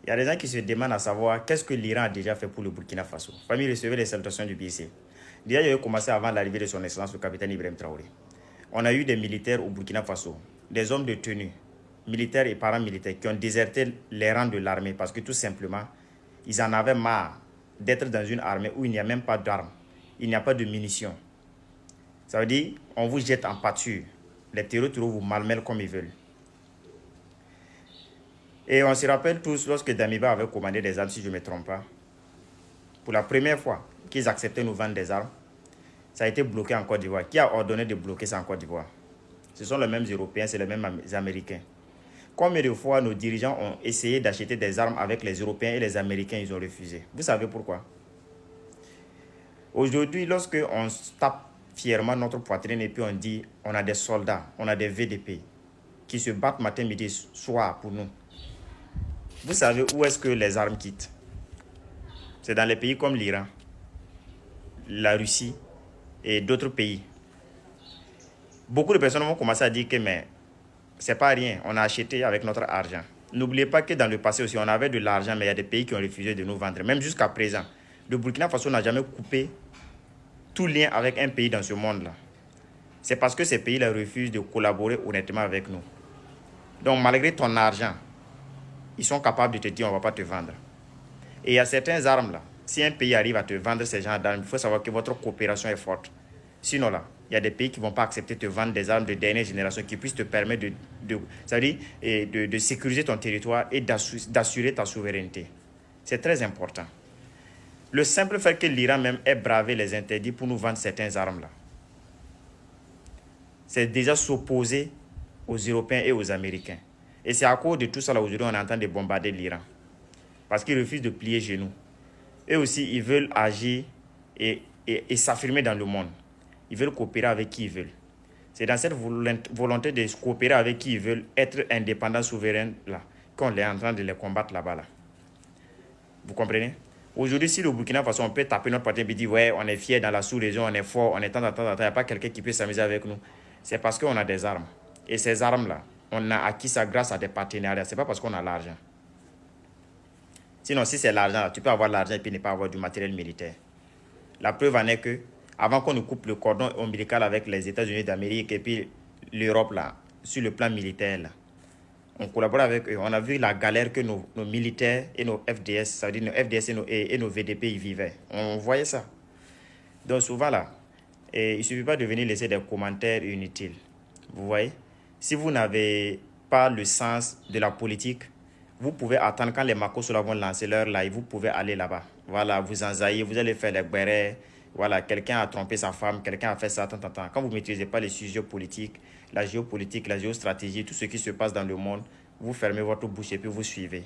Il y a des gens qui se demandent à savoir qu'est-ce que l'Iran a déjà fait pour le Burkina Faso. Famille recevait les salutations du BC. Déjà, il a commencé avant l'arrivée de son excellence, le capitaine Ibrahim Traoré. On a eu des militaires au Burkina Faso, des hommes de tenue, militaires et paramilitaires, qui ont déserté les rangs de l'armée parce que tout simplement, ils en avaient marre d'être dans une armée où il n'y a même pas d'armes, il n'y a pas de munitions. Ça veut dire, on vous jette en pâture. Les terreaux vous malmènent comme ils veulent. Et on se rappelle tous, lorsque Damiba avait commandé des armes, si je ne me trompe pas, pour la première fois qu'ils acceptaient nous vendre des armes, ça a été bloqué en Côte d'Ivoire. Qui a ordonné de bloquer ça en Côte d'Ivoire? Ce sont les mêmes Européens, c'est les mêmes Américains. Combien de fois nos dirigeants ont essayé d'acheter des armes avec les Européens et les Américains, ils ont refusé. Vous savez pourquoi? Aujourd'hui, lorsque on tape fièrement notre poitrine et puis on dit on a des soldats, on a des VDP qui se battent matin, midi, soir pour nous. Vous savez où est-ce que les armes quittent? C'est dans les pays comme l'Iran, la Russie et d'autres pays. Beaucoup de personnes vont commencer à dire que mais c'est pas rien, on a acheté avec notre argent. N'oubliez pas que dans le passé aussi, on avait de l'argent, mais il y a des pays qui ont refusé de nous vendre. Même jusqu'à présent, le Burkina Faso n'a jamais coupé tout lien avec un pays dans ce monde-là. C'est parce que ces pays-là refusent de collaborer honnêtement avec nous. Donc malgré ton argent, ils sont capables de te dire on ne va pas te vendre. Et il y a certaines armes là, si un pays arrive à te vendre ces genres d'armes, il faut savoir que votre coopération est forte. Sinon là, il y a des pays qui ne vont pas accepter de te vendre des armes de dernière génération qui puissent te permettre de sécuriser ton territoire et d'assurer ta souveraineté. C'est très important. Le simple fait que l'Iran même ait bravé les interdits pour nous vendre certaines armes là, c'est déjà s'opposer aux Européens et aux Américains. Et c'est à cause de tout ça là aujourd'hui on est en train de bombarder l'Iran. Parce qu'ils refusent de plier genoux. Eux aussi, ils veulent agir et s'affirmer dans le monde. Ils veulent coopérer avec qui ils veulent. C'est dans cette volonté de coopérer avec qui ils veulent, être indépendants, souverains, là, qu'on est en train de les combattre là-bas. Là. Vous comprenez? Aujourd'hui, si le Burkina Faso, on peut taper notre poitrine et dire ouais, on est fiers dans la sous-région, on est fort, on est tant, il n'y a pas quelqu'un qui peut s'amuser avec nous. C'est parce qu'on a des armes. Et ces armes-là, on a acquis ça grâce à des partenariats. Ce n'est pas parce qu'on a l'argent. Sinon, si c'est l'argent, tu peux avoir l'argent et puis ne pas avoir du matériel militaire. La preuve en est que, avant qu'on nous coupe le cordon ombilical avec les États-Unis d'Amérique et puis l'Europe, là, sur le plan militaire, là, on collabore avec eux. On a vu la galère que nos militaires et nos FDS, ça veut dire nos FDS et nos VDP, y vivaient. On voyait ça. Donc souvent, là, il ne suffit pas de venir laisser des commentaires inutiles. Vous voyez? Si vous n'avez pas le sens de la politique, vous pouvez attendre quand les Makos vont lancer leur live, vous pouvez aller là-bas. Voilà, vous enzaillez, vous allez faire les bérets. Voilà, quelqu'un a trompé sa femme, quelqu'un a fait ça, tant. Quand vous ne maîtrisez pas les sujets politiques, la géopolitique, la géostratégie, tout ce qui se passe dans le monde, vous fermez votre bouche et puis vous suivez.